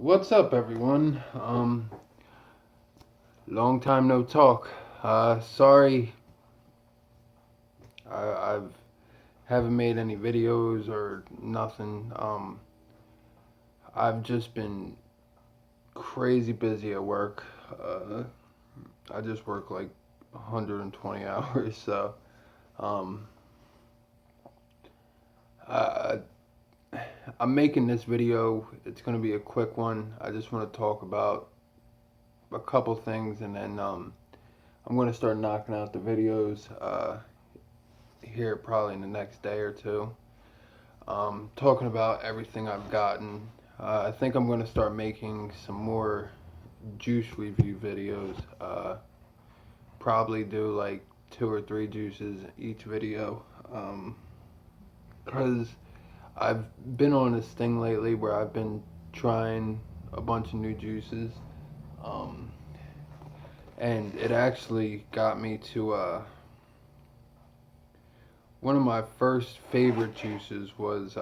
What's up, everyone? Long time no talk. Sorry, I've haven't made any videos or nothing. I've just been crazy busy at work. I just work like 120 hours, so um, I, I'm making this video. It's gonna be a quick one. I just want to talk about a couple things, and then I'm gonna start knocking out the videos. Here probably in the next day or two. Talking about everything I've gotten. I think I'm going to start making some more juice review videos. Probably do like 2 or 3 juices each video. Because I've been on this thing lately where I've been trying a bunch of new juices. Um, and it actually got me to one of my first favorite juices was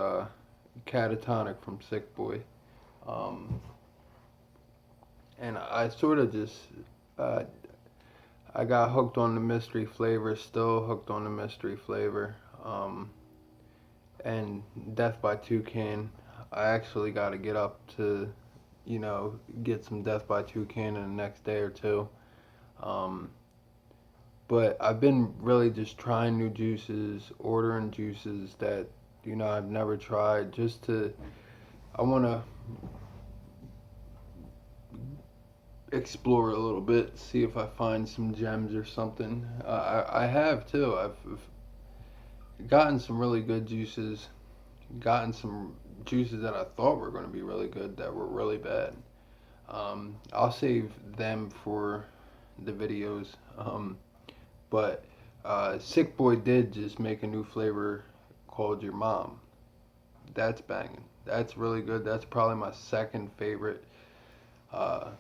catatonic from Sick Boy. Um, and I sort of just uh, I got hooked on the mystery flavor, still hooked on the mystery flavor. Um, and Death by Toucan, I actually got to get up to, get some Death by Toucan in the next day or two. Um, but I've been really just trying new juices, ordering juices that I've never tried, just to I want to explore a little bit, see if I find some gems or something. I have too. I've gotten some really good juices, gotten some juices that I thought were going to be really good that were really bad. I'll save them for the videos. But Sick Boy did just make a new flavor called Your Mom. That's banging. That's really good. That's probably my second favorite uh,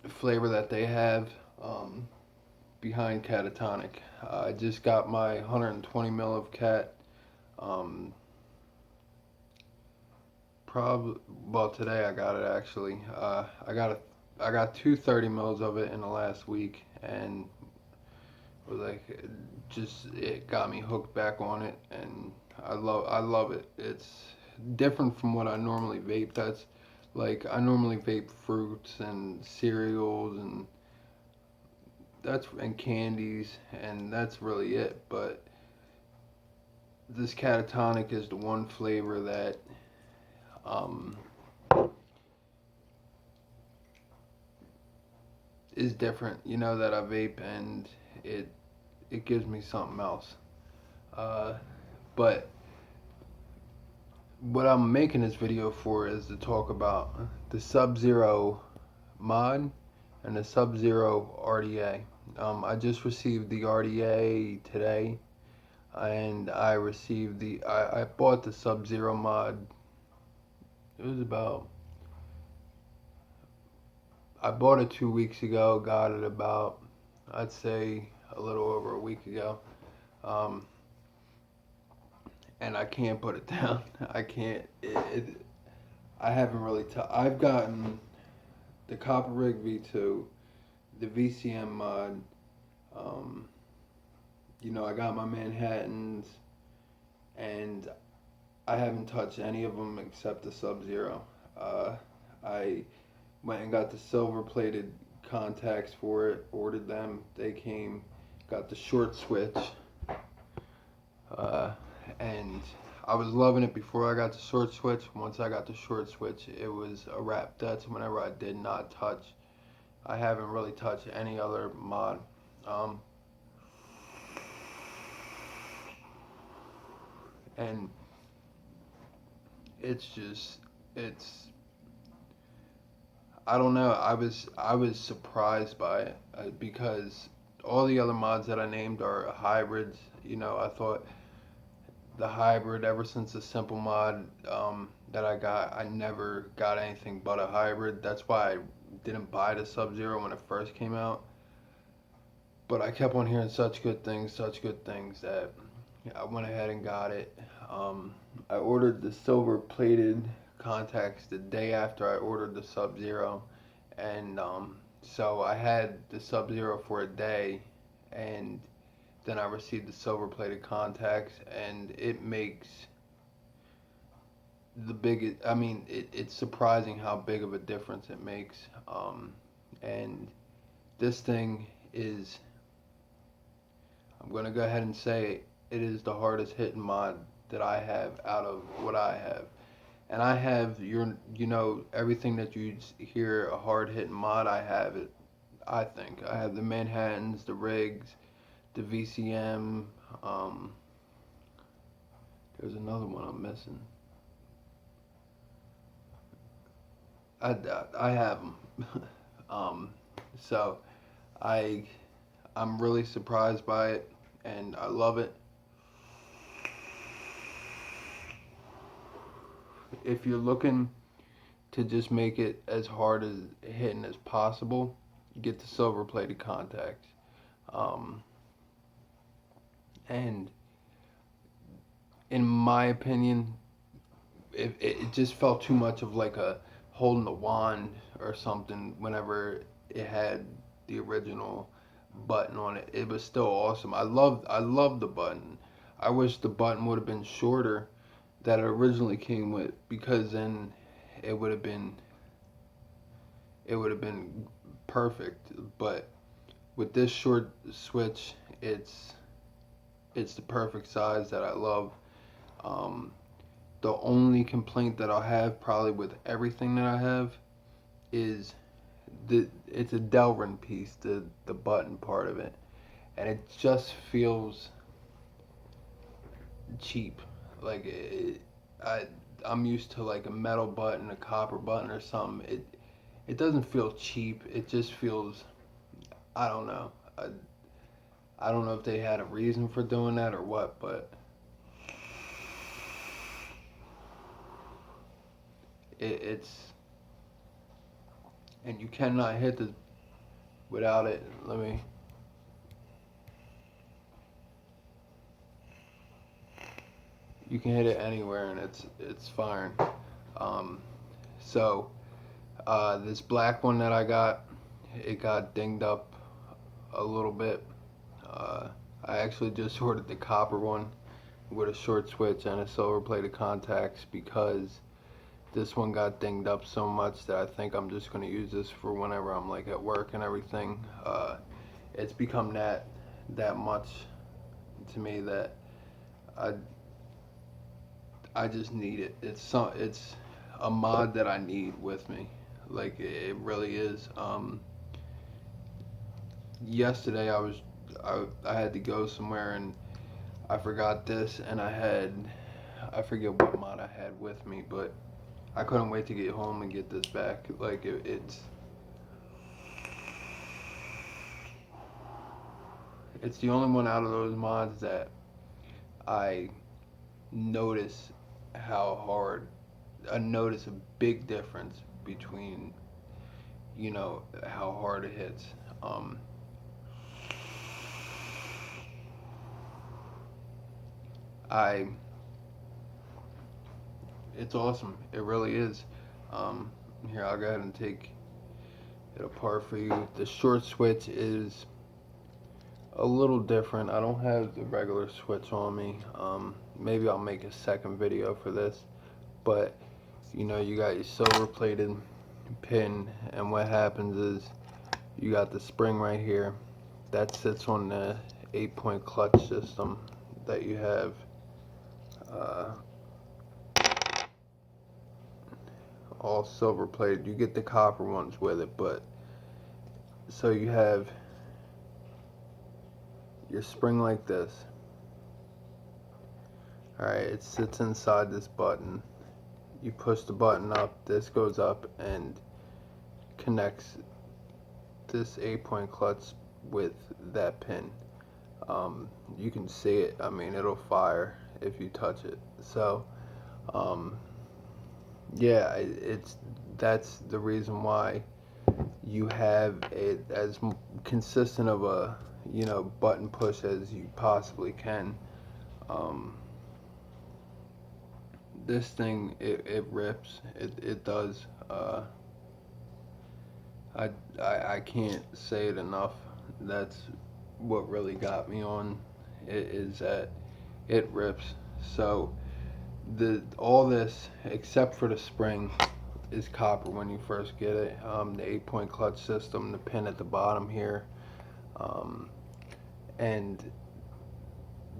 flavor that they have. Behind catatonic. I just got my 120 mil of cat. Um, probably well today I got it actually. I got two 30 mils of it in the last week, and it was like it got me hooked back on it, and I love it. It's different from what I normally vape. That's like I normally vape fruits and cereals and candies, and that's really it. But this catatonic is the one flavor that um, is different. That I vape, and it it gives me something else. Uh, but what I'm making this video for is to talk about the Sub Zero mod and the Sub Zero RDA. I just received the RDA today, and I bought the Sub Zero mod. It was about I bought it 2 weeks ago. Got it about, I'd say, a little over a week ago. Um, and I can't put it down. I can't. I haven't really. I've gotten the Copper Rig V2, the VCM mod. Um, I got my Manhattans, and I haven't touched any of them except the Sub Zero. I went and got the silver plated contacts for it, ordered them. They came, got the short switch, uh, and I was loving it before I got the short switch. Once I got the short switch, it was a wrap. That's whenever I did not touch. I haven't really touched any other mod. Um, and it's just, it's, I don't know. I was surprised by it because all the other mods that I named are hybrids. I thought the hybrid ever since the simple mod that I got, I never got anything but a hybrid. That's why I didn't buy the Sub Zero when it first came out. But I kept on hearing such good things that I went ahead and got it. I ordered the silver plated contacts the day after I ordered the Sub-Zero, and so I had the Sub-Zero for a day, and then I received the silver-plated contacts, and it makes the biggest. I mean, it's surprising how big of a difference it makes. And this thing is, I'm gonna go ahead and say it is the hardest hitting mod that I have out of what I have. And I have everything that you hear a hard hitting mod. I have it. I think I have the Manhattans, the rigs, the VCM. Um, there's another one I'm missing. I have them. um, so I I'm really surprised by it, and I love it. If you're looking to just make it as hard as hitting as possible, get the silver plated contacts. Um, and in my opinion, it just felt too much of like a holding a wand or something whenever it had the original button on it. It was still awesome. I loved the button. I wish the button would have been shorter that it originally came with, because then it would have been it would have been perfect. But with this short switch, it's the perfect size that I love. Um, the only complaint that I'll have probably with everything that I have is it's a Delrin piece, the button part of it, and it just feels cheap. Like I I'm used to like a metal button, a copper button, or something. It doesn't feel cheap. It just feels, I don't know. I don't know if they had a reason for doing that or what, but it's, and you cannot hit the without it. Let me. You can hit it anywhere and it's fine. Um, so this black one that I got, it got dinged up a little bit. Uh, I actually just ordered the copper one with a short switch and a silver plated contacts, because this one got dinged up so much that I think I'm just going to use this for whenever I'm like at work and everything. It's become that much to me that I I just need it. It's a mod that I need with me. Like it really is. Yesterday I had to go somewhere and I forgot this, and I forget what mod I had with me, but I couldn't wait to get home and get this back. Like it's the only one out of those mods that I notice how hard I notice a big difference between how hard it hits. Um, I it's awesome. It really is. Um, Here, I'll go ahead and take it apart for you. The short switch is a little different. I don't have the regular switch on me. Maybe I'll make a second video for this. But you got your silver plated pin, and what happens is you got the spring right here that sits on the 8-point clutch system that you have. Uh, all silver plated. You get the copper ones with it, but so you have your spring like this. Alright, it sits inside this button. You push the button up, this goes up and connects this 8-point clutch with that pin. You can see it. I mean, it'll fire if you touch it. So um, yeah, that's the reason why you have it as consistent of a button push as you possibly can. Um, this thing, it rips. It does. I, I can't say it enough. That's what really got me on it, is that it rips. So the all this except for the spring is copper when you first get it. The 8-point clutch system, the pin at the bottom here, um, and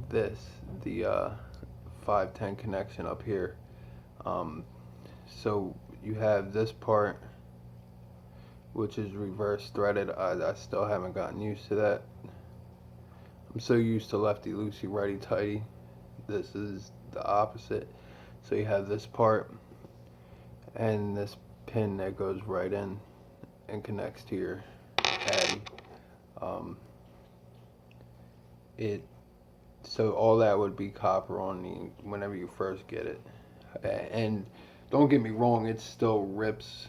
this the 510 connection up here. Um, so you have this part which is reverse threaded. I still haven't gotten used to that. I'm so used to lefty loosey righty tighty. This is the opposite. So you have this part and this pin that goes right in and connects to your head. Um, it so all that would be copper on the whenever you first get it. And don't get me wrong, it still rips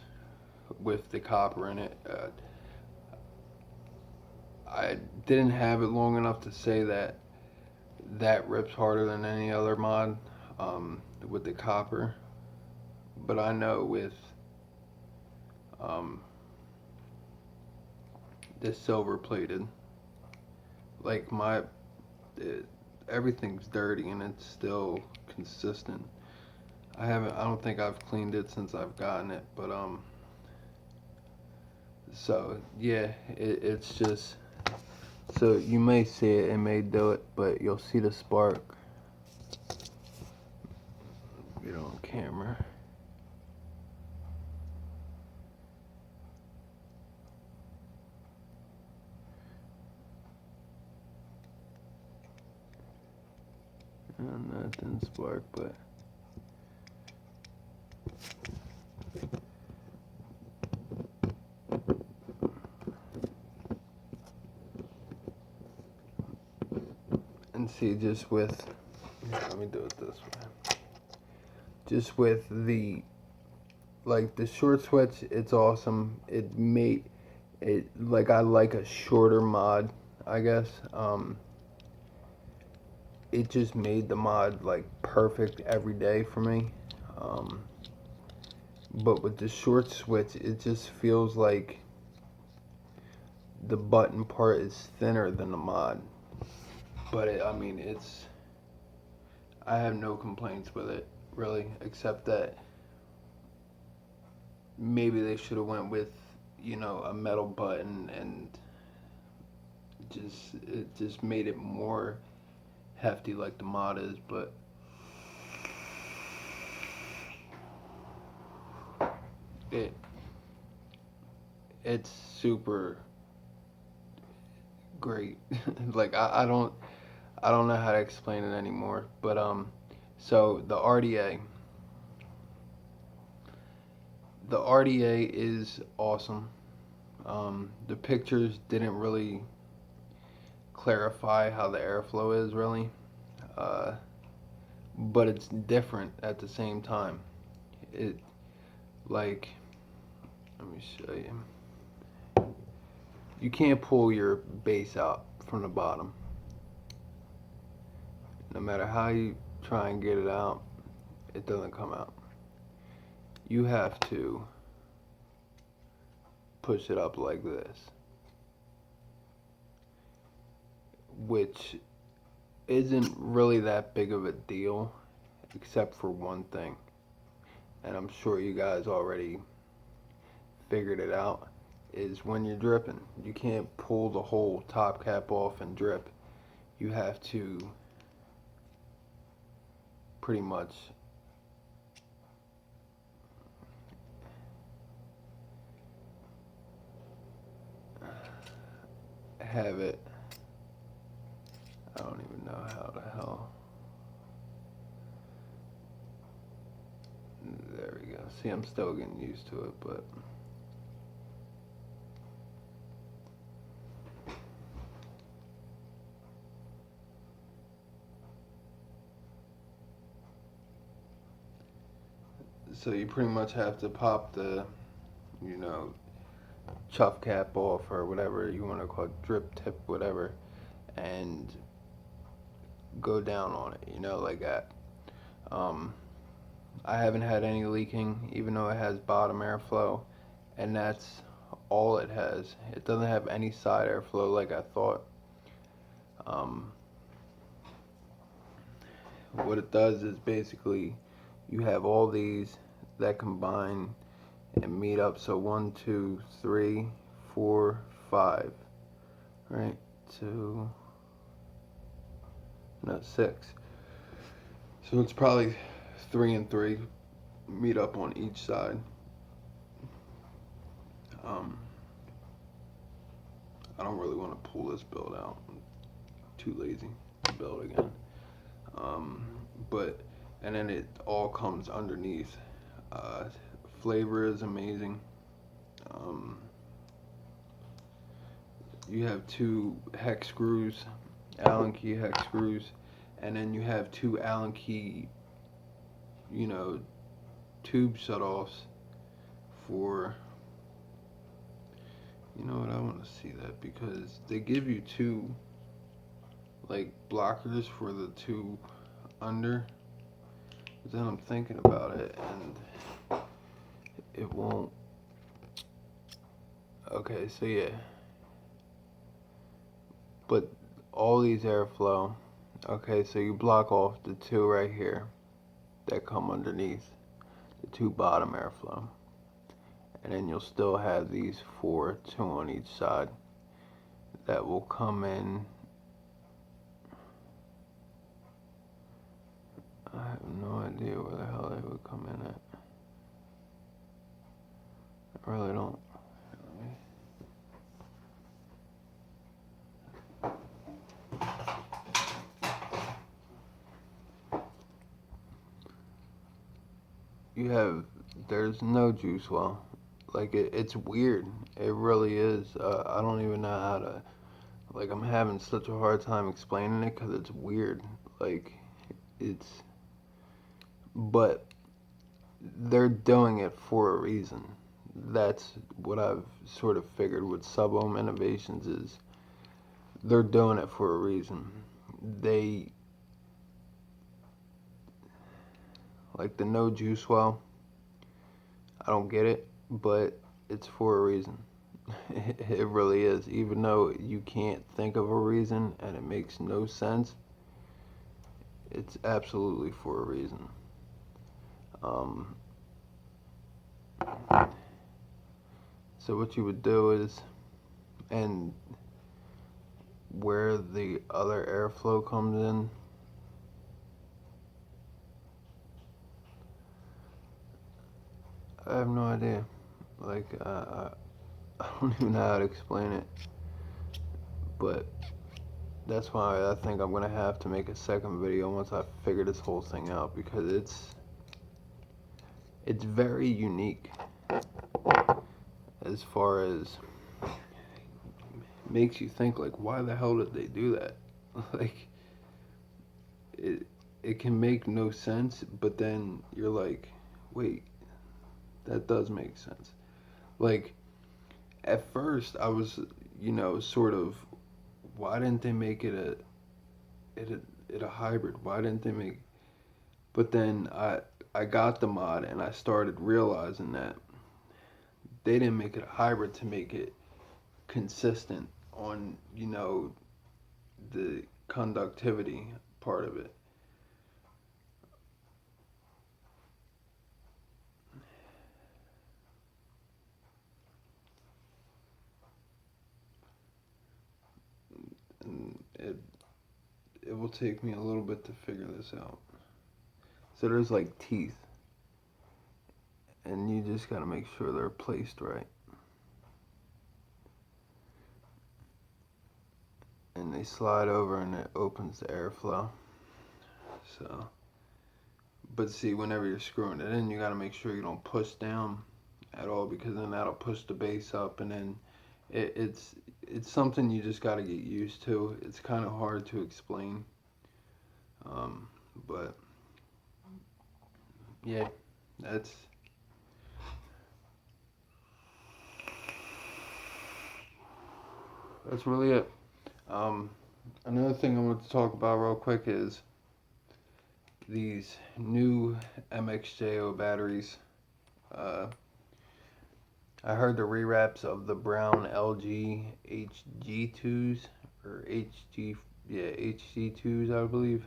with the copper in it. I didn't have it long enough to say that that rips harder than any other mod with the copper, but I know with um, this silver plated, like everything's dirty and it's still consistent. I don't think I've cleaned it since I've gotten it, but so yeah, it's just, so you may see it, it may do it, but you'll see the spark, you know, on camera. And that didn't spark, but and see, just with, let me do it this way. Just with the, like the short switch, it's awesome. It made it, like, I like a shorter mod, I guess. It just made the mod like perfect every day for me. Um, but with the short switch, it just feels like the button part is thinner than the mod. But I mean, I have no complaints with it really, except that maybe they should have went with, you know, a metal button, and it just made it more hefty like the mod is. But it it's super great. Like I don't know how to explain it anymore. But so the RDA is awesome. The pictures didn't really clarify how the airflow is really, uh, but it's different at the same time. It, like, let me show you. You can't pull your bass out from the bottom. No matter how you try and get it out, it doesn't come out. You have to push it up like this, which isn't really that big of a deal, except for one thing, and I'm sure you guys already figured it out, is when you're dripping. You can't pull the whole top cap off and drip. You have to pretty much have it, I don't even know how the hell, there we go. See, I'm still getting used to it, but so you pretty much have to pop the, you know, chuff cap off, or whatever you want to call it, drip tip, whatever, and go down on it, you know, like that. Um, I haven't had any leaking, even though it has bottom airflow, and that's all it has. It doesn't have any side airflow like I thought. Um, what it does is basically you have all these that combine and meet up. So one, two, three, four, five, right? Two, no, six. So it's probably three and three meet up on each side. Um, I don't really want to pull this build out. I'm too lazy to build again. Um, but and then it all comes underneath. Uh, Flavor is amazing. Um, you have two hex screws, Allen key hex screws, and then you have two Allen key, you know, tube shutoffs for. You know what? I want to see that because they give you two like blockers for the two under. But then I'm thinking about it and it won't. Okay, so yeah. But all these airflow. Okay, so you block off the two right here that come underneath the two bottom airflow. And then you'll still have these four, two on each side, that will come in. I have no idea where the hell they would come in at. I really don't. You have, there's no juice well. Like, it's weird. It really is. I don't even know how to, like, I'm having such a hard time explaining it because it's weird. Like, it's, but they're doing it for a reason. That's what I've sort of figured with Sub-Ohm Innovations is they're doing it for a reason. They, like the no juice well, I don't get it, but it's for a reason. It really is. Even though you can't think of a reason and it makes no sense, it's absolutely for a reason. Um, so what you would do is, and where the other airflow comes in, I have no idea. Like, I don't even know how to explain it, but that's why I think I'm gonna have to make a second video once I figure this whole thing out because it's very unique as far as makes you think like why the hell did they do that? Like it can make no sense, but then you're like, wait, that does make sense. Like at first I was, sort of why didn't they make it a hybrid? Why didn't they make But then I got the mod and I started realizing that they didn't make it a hybrid to make it consistent on, the conductivity part of it. And it will take me a little bit to figure this out. So there's like teeth, and you just gotta make sure they're placed right. And they slide over and it opens the airflow. So, but see, whenever you're screwing it in, you gotta make sure you don't push down at all because then that'll push the base up, and then it's something you just gotta get used to. It's kind of hard to explain, but yeah, that's really it. Um, Another thing I want to talk about real quick is these new MXJO batteries. Uh, I heard the rewraps of the brown LG HG2s or HG, yeah, HG2s, I believe.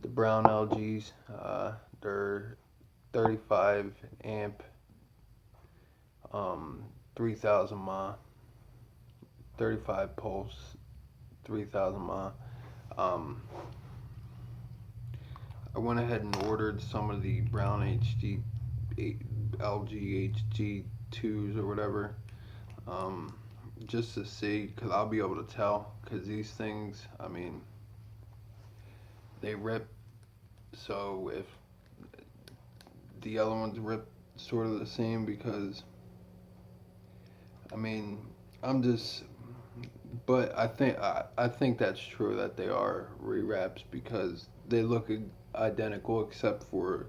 The brown LGs. They're 35 amp, 3000 mAh, 35 pulse, 3000 mAh. Um, I went ahead and ordered some of the brown LG HG2s or whatever, um, just to see, because I'll be able to tell, because these things, I mean, they rip, so if the other ones rip sort of the same, because, I mean, I'm just, but I think that's true that they are rewraps because they look identical except for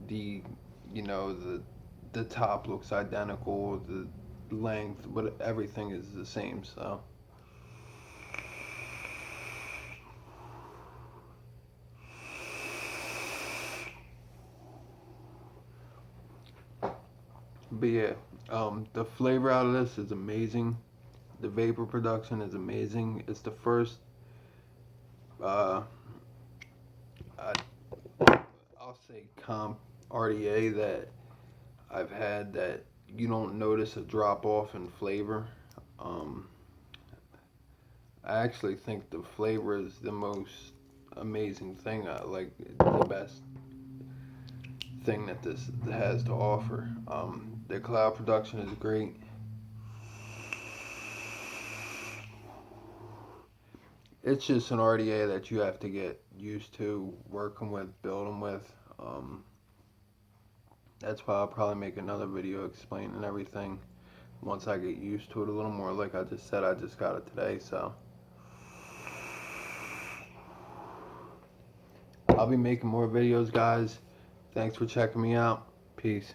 the the top looks identical, the length, but everything is the same. So, but yeah, the flavor out of this is amazing. The vapor production is amazing. It's the first, uh, I, I'll say comp RDA that I've had that you don't notice a drop off in flavor. Um, I actually think the flavor is the most amazing thing. I like the best thing that this has to offer. The cloud production is great. It's just an RDA that you have to get used to working with, building with. Um, that's why I'll probably make another video explaining everything once I get used to it a little more. Like I just said, I just got it today, so I'll be making more videos, guys. Thanks for checking me out. Peace.